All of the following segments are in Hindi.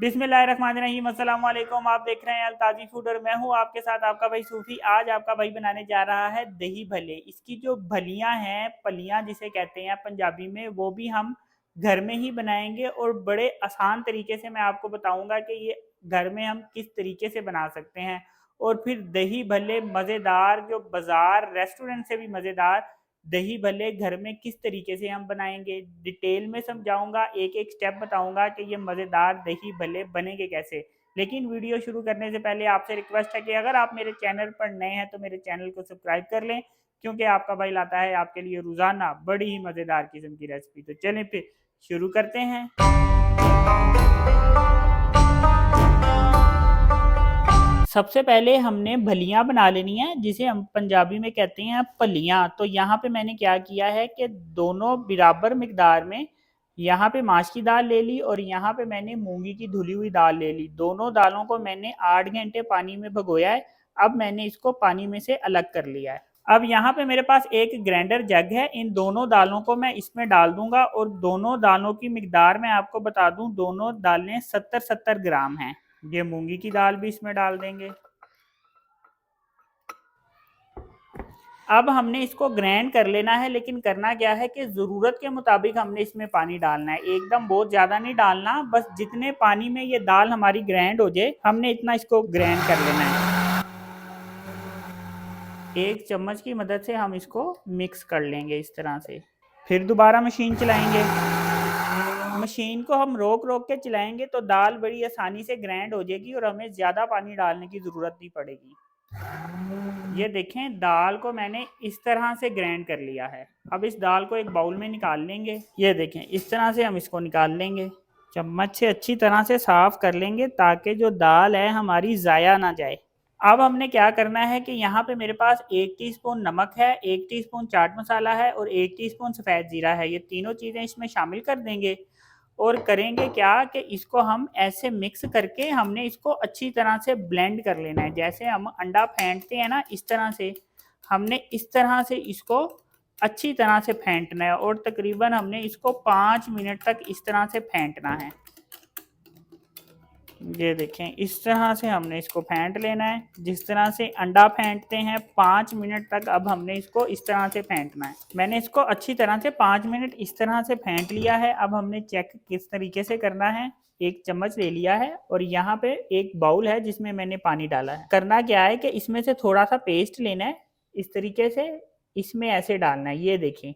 बिस्मिल्लाहिर्रहमानिर्रहीम, अस्सलाम वालेकुम। आप देख रहे हैं अलताजी फूड और मैं हूं आपके साथ आपका भाई सूफी। आज आपका भाई बनाने जा रहा है दही भल्ले। इसकी जो भलियां हैं, पलियां जिसे कहते हैं पंजाबी में, वो भी हम घर में ही बनाएंगे और बड़े आसान तरीके से मैं आपको बताऊंगा कि ये घर में हम किस तरीके से बना सकते हैं। और फिर दही भल्ले मज़ेदार, जो बाज़ार रेस्टोरेंट से भी मज़ेदार दही भल्ले घर में किस तरीके से हम बनाएंगे, डिटेल में समझाऊंगा, एक एक स्टेप बताऊंगा कि ये मज़ेदार दही भल्ले बनेंगे कैसे। लेकिन वीडियो शुरू करने से पहले आपसे रिक्वेस्ट है कि अगर आप मेरे चैनल पर नए हैं तो मेरे चैनल को सब्सक्राइब कर लें, क्योंकि आपका भाई लाता है आपके लिए रोज़ाना बड़ी ही मज़ेदार किस्म की रेसिपी। तो चलें फिर शुरू करते हैं। सबसे पहले हमने भलियां बना लेनी है, जिसे हम पंजाबी में कहते हैं पलियां। तो यहाँ पे मैंने क्या किया है कि दोनों बराबर मिकदार में यहाँ पे माश की दाल ले ली और यहाँ पे मैंने मूंगी की धुली हुई दाल ले ली। दोनों दालों को मैंने 8 घंटे पानी में भिगोया है। अब मैंने इसको पानी में से अलग कर लिया है। अब यहाँ पे मेरे पास एक ग्राइंडर जग है, इन दोनों दालों को मैं इसमें डाल दूंगा और दोनों दालों की मिकदार मैं आपको बता दूं, दोनों दालें 70-70 ग्राम हैं। ये मूंगी की दाल भी इसमें डाल देंगे। अब हमने इसको ग्राइंड कर लेना है, लेकिन करना क्या है कि ज़रूरत के मुताबिक हमने इसमें पानी डालना है। एकदम बहुत ज़्यादा नहीं डालना, बस जितने पानी में ये दाल हमारी ग्राइंड हो जाए हमने इतना इसको ग्राइंड कर लेना है। एक चम्मच की मदद से हम इसको मिक्स कर लेंगे इस तरह से। फिर दोबारा मशीन चलाएंगे। मशीन को हम रोक रोक के चलाएंगे तो दाल बड़ी आसानी से ग्राइंड हो जाएगी और हमें ज़्यादा पानी डालने की ज़रूरत नहीं पड़ेगी। ये देखें, दाल को मैंने इस तरह से ग्राइंड कर लिया है। अब इस दाल को एक बाउल में निकाल लेंगे। ये देखें, इस तरह से हम इसको निकाल लेंगे। चम्मच से अच्छी तरह से साफ कर लेंगे ताकि जो दाल है हमारी ज़ाया ना जाए। अब हमने क्या करना है कि यहाँ पे मेरे पास 1 टीस्पून नमक है, 1 टीस्पून चाट मसाला है और 1 टीस्पून सफ़ेद ज़ीरा है। ये तीनों चीज़ें इसमें शामिल कर देंगे और करेंगे क्या कि इसको हम ऐसे मिक्स करके हमने इसको अच्छी तरह से ब्लेंड कर लेना है। जैसे हम अंडा फेंटते हैं ना, इस तरह से हमने इस तरह से इसको अच्छी तरह से फेंटना है और तकरीबन हमने इसको 5 मिनट तक इस तरह से फेंटना है। ये देखें, इस तरह से हमने इसको फेंट लेना है, जिस तरह से अंडा फेंटते हैं 5 मिनट तक। अब हमने इसको इस तरह से फेंटना है। मैंने इसको अच्छी तरह से 5 मिनट इस तरह से फेंट लिया है। अब हमने चेक किस तरीके से करना है। एक चम्मच ले लिया है और यहाँ पे एक बाउल है जिसमें मैंने पानी डाला है। करना क्या है कि इसमें से थोड़ा सा पेस्ट लेना है, इस तरीके से इसमें ऐसे डालना है। ये देखें,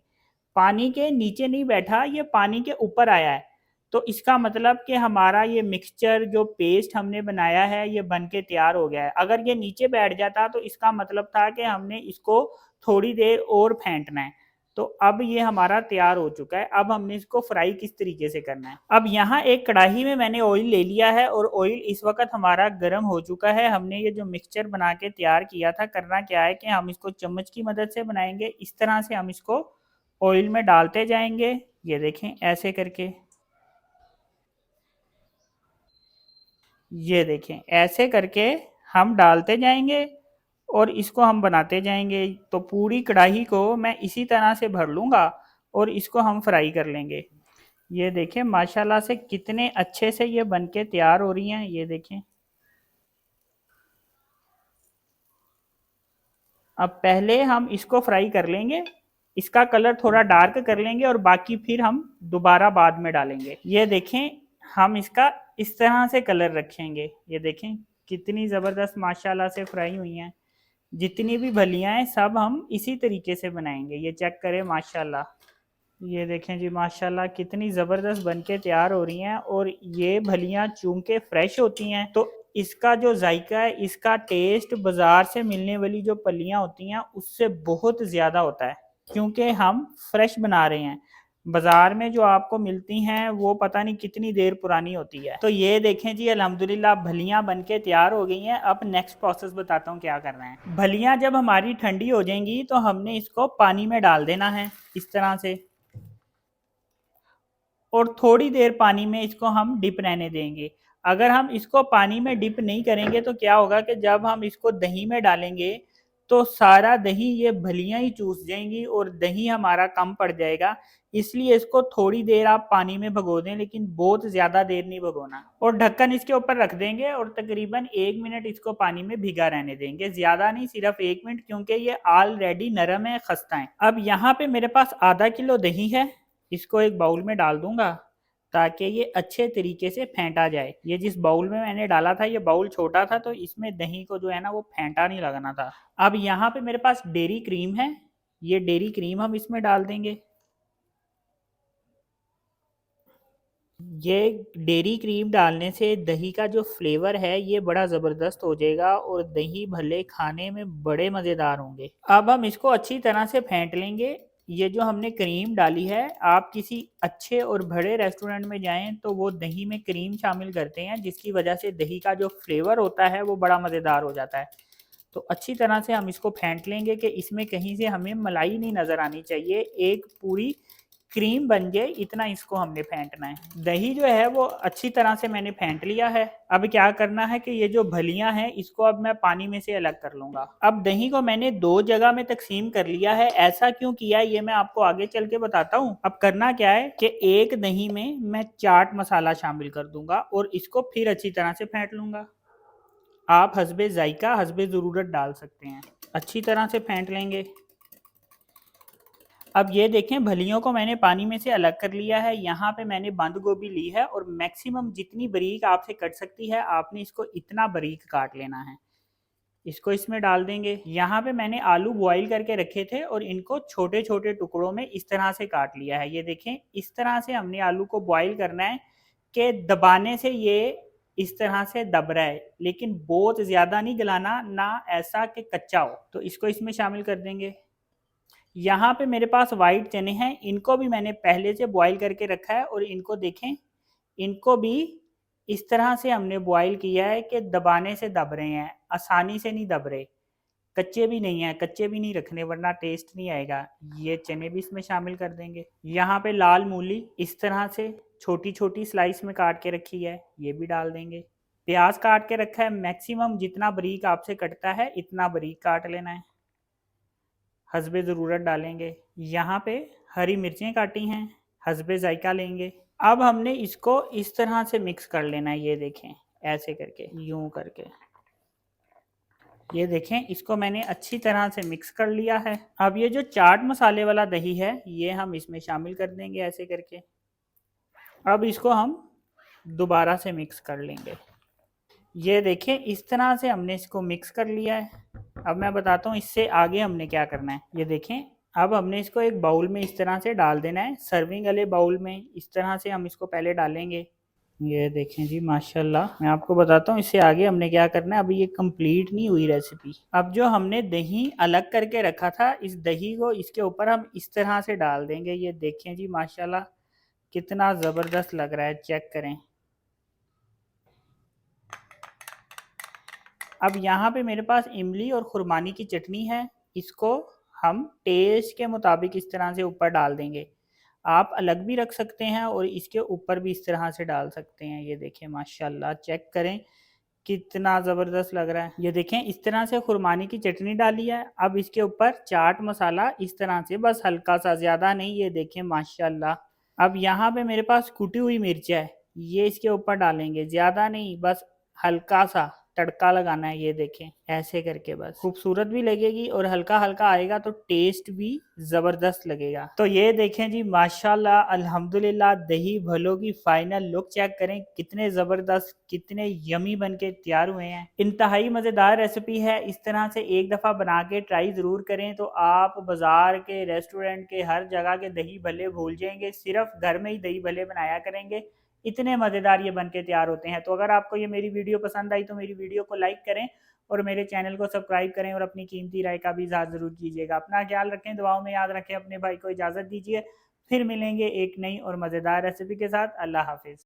पानी के नीचे नहीं बैठा, ये पानी के ऊपर आया है। तो इसका मतलब कि हमारा ये मिक्सचर जो पेस्ट हमने बनाया है ये बन के तैयार हो गया है। अगर ये नीचे बैठ जाता तो इसका मतलब था कि हमने इसको थोड़ी देर और फेंटना है। तो अब ये हमारा तैयार हो चुका है। अब हमने इसको फ्राई किस तरीके से करना है। अब यहाँ एक कढ़ाई में मैंने ऑयल ले लिया है और ऑयल इस वक्त हमारा गर्म हो चुका है। हमने ये जो मिक्सचर बना के तैयार किया था, करना क्या है कि हम इसको चम्मच की मदद से बनाएंगे। इस तरह से हम इसको ऑयल में डालते जाएंगे। ये देखें, ऐसे करके, ये देखें, ऐसे करके हम डालते जाएंगे और इसको हम बनाते जाएंगे। तो पूरी कढ़ाई को मैं इसी तरह से भर लूँगा और इसको हम फ्राई कर लेंगे। ये देखें, माशाल्लाह से कितने अच्छे से ये बन के तैयार हो रही हैं। ये देखें, अब पहले हम इसको फ्राई कर लेंगे, इसका कलर थोड़ा डार्क कर लेंगे और बाकी फिर हम दोबारा बाद में डालेंगे। ये देखें, हम इसका इस तरह से कलर रखेंगे। ये देखें कितनी ज़बरदस्त माशाल्लाह से फ्राई हुई हैं। जितनी भी भलियाँ हैं सब हम इसी तरीके से बनाएंगे। ये चेक करें माशाल्लाह, ये देखें जी, माशाल्लाह कितनी ज़बरदस्त बन के तैयार हो रही हैं। और ये भलियाँ चूँकि फ़्रेश होती हैं तो इसका जो जायका है, इसका टेस्ट बाज़ार से मिलने वाली जो पलियाँ होती हैं उससे बहुत ज़्यादा होता है, क्योंकि हम फ्रेश बना रहे हैं। बाज़ार में जो आपको मिलती हैं वो पता नहीं कितनी देर पुरानी होती है। तो ये देखें जी, अल्हम्दुलिल्लाह भलियाँ बन के तैयार हो गई हैं। अब नेक्स्ट प्रोसेस बताता हूँ क्या करना है। भलियाँ जब हमारी ठंडी हो जाएंगी तो हमने इसको पानी में डाल देना है इस तरह से, और थोड़ी देर पानी में इसको हम डिप रहने देंगे। अगर हम इसको पानी में डिप नहीं करेंगे तो क्या होगा कि जब हम इसको दही में डालेंगे तो सारा दही ये भलियाँ ही चूस जाएंगी और दही हमारा कम पड़ जाएगा। इसलिए इसको थोड़ी देर आप पानी में भिगो दें, लेकिन बहुत ज़्यादा देर नहीं भिगोना। और ढक्कन इसके ऊपर रख देंगे और तकरीबन 1 मिनट इसको पानी में भिगा रहने देंगे, ज़्यादा नहीं, सिर्फ 1 मिनट, क्योंकि ये ऑलरेडी नरम है, खस्ता है। अब यहाँ पे मेरे पास आधा किलो दही है, इसको एक बाउल में डाल दूंगा ताकि ये अच्छे तरीके से फेंटा जाए। ये जिस बाउल में मैंने डाला था ये बाउल छोटा था, तो इसमें दही को जो है ना वो फेंटा नहीं लगना था। अब यहाँ पे मेरे पास डेयरी क्रीम है, ये डेयरी क्रीम हम इसमें डाल देंगे। ये डेयरी क्रीम डालने से दही का जो फ्लेवर है ये बड़ा ज़बरदस्त हो जाएगा और दही भल्ले खाने में बड़े मज़ेदार होंगे। अब हम इसको अच्छी तरह से फेंट लेंगे। ये जो हमने क्रीम डाली है, आप किसी अच्छे और बड़े रेस्टोरेंट में जाएं तो वो दही में क्रीम शामिल करते हैं, जिसकी वजह से दही का जो फ्लेवर होता है वो बड़ा मज़ेदार हो जाता है। तो अच्छी तरह से हम इसको फेंट लेंगे कि इसमें कहीं से हमें मलाई नहीं नज़र आनी चाहिए, एक पूरी क्रीम बन जाए, इतना इसको हमने फेंटना है। दही जो है वो अच्छी तरह से मैंने फेंट लिया है। अब क्या करना है कि ये जो भलियां हैं इसको अब मैं पानी में से अलग कर लूंगा। अब दही को मैंने 2 जगह में तकसीम कर लिया है। ऐसा क्यों किया ये मैं आपको आगे चल के बताता हूँ। अब करना क्या है कि एक दही में मैं चाट मसाला शामिल कर दूंगा और इसको फिर अच्छी तरह से फेंट लूंगा। आप हस्बे जायका हस्बे ज़रूरत डाल सकते हैं। अच्छी तरह से फेंट लेंगे। अब ये देखें भलियों को मैंने पानी में से अलग कर लिया है। यहाँ पे मैंने बंद गोभी ली है और मैक्सिमम जितनी बारीक आपसे कट सकती है आपने इसको इतना बारीक काट लेना है। इसको इसमें डाल देंगे। यहाँ पे मैंने आलू बॉईल करके रखे थे और इनको छोटे छोटे टुकड़ों में इस तरह से काट लिया है। ये देखें इस तरह से हमने आलू को बॉईल करना है कि दबाने से ये इस तरह से दब रहा है, लेकिन बहुत ज़्यादा नहीं गलाना, ना ऐसा कि कच्चा हो। तो इसको इसमें शामिल कर देंगे। यहाँ पे मेरे पास वाइट चने हैं, इनको भी मैंने पहले से बॉईल करके रखा है और इनको देखें, इनको भी इस तरह से हमने बॉईल किया है कि दबाने से दब रहे हैं, आसानी से नहीं दब रहे, कच्चे भी नहीं है, कच्चे भी नहीं रखने वरना टेस्ट नहीं आएगा। ये चने भी इसमें शामिल कर देंगे। यहाँ पे लाल मूली इस तरह से छोटी छोटी स्लाइस में काट के रखी है, ये भी डाल देंगे। प्याज काट के रखा है, मैक्सिमम जितना बारीक आपसे कटता है इतना बारीक काट लेना है, हस्बे ज़रूरत डालेंगे। यहाँ पे हरी मिर्चें काटी हैं, हस्बे जायका लेंगे। अब हमने इसको इस तरह से मिक्स कर लेना है। ये देखें ऐसे करके, यूं करके, ये देखें इसको मैंने अच्छी तरह से मिक्स कर लिया है। अब ये जो चाट मसाले वाला दही है ये हम इसमें शामिल कर देंगे ऐसे करके। अब इसको हम दोबारा से मिक्स कर लेंगे। ये देखें इस तरह से हमने इसको मिक्स कर लिया है। अब मैं बताता हूँ इससे आगे हमने क्या करना है। ये देखें अब हमने इसको एक बाउल में इस तरह से डाल देना है, सर्विंग वाले बाउल में इस तरह से हम इसको पहले डालेंगे। ये देखें जी माशाल्लाह। मैं आपको बताता हूँ इससे आगे हमने क्या करना है, अभी ये कंप्लीट नहीं हुई रेसिपी। अब जो हमने दही अलग करके रखा था, इस दही को इसके ऊपर हम इस तरह से डाल देंगे। ये देखें जी माशाल्लाह कितना ज़बरदस्त लग रहा है, चेक करें। अब यहाँ पे मेरे पास इमली और खुरमानी की चटनी है, इसको हम टेस्ट के मुताबिक इस तरह से ऊपर डाल देंगे। आप अलग भी रख सकते हैं और इसके ऊपर भी इस तरह से डाल सकते हैं। ये देखें माशाल्लाह, चेक करें कितना ज़बरदस्त लग रहा है। ये देखें इस तरह से खुरमानी की चटनी डाली है। अब इसके ऊपर चाट मसाला इस तरह से, बस हल्का सा, ज़्यादा नहीं। ये देखें माशाल्लाह। अब यहाँ पे मेरे पास कुटी हुई मिर्च है, ये इसके ऊपर डालेंगे, ज़्यादा नहीं, बस हल्का सा तड़का लगाना है। ये देखें ऐसे करके, बस खूबसूरत भी लगेगी और हल्का हल्का आएगा तो टेस्ट भी ज़बरदस्त लगेगा। तो ये देखें जी माशाल्लाह अल्हम्दुलिल्लाह, दही भल्लों की फाइनल लुक चेक करें, कितने ज़बरदस्त, कितने यमी बन के तैयार हुए हैं। इंतहाई मज़ेदार रेसिपी है, इस तरह से एक दफ़ा बना के ट्राई ज़रूर करें तो आप बाज़ार के, रेस्टोरेंट के, हर जगह के दही भल्ले भूल जाएंगे। सिर्फ घर में ही दही भल्ले बनाया करेंगे, इतने मज़ेदार ये बन के तैयार होते हैं। तो अगर आपको ये मेरी वीडियो पसंद आई तो मेरी वीडियो को लाइक करें और मेरे चैनल को सब्सक्राइब करें और अपनी कीमती राय का भी इज़हार ज़रूर कीजिएगा। अपना ख्याल रखें, दुआओं में याद रखें, अपने भाई को इजाज़त दीजिए। फिर मिलेंगे एक नई और मज़ेदार रेसिपी के साथ। अल्लाह हाफिज़।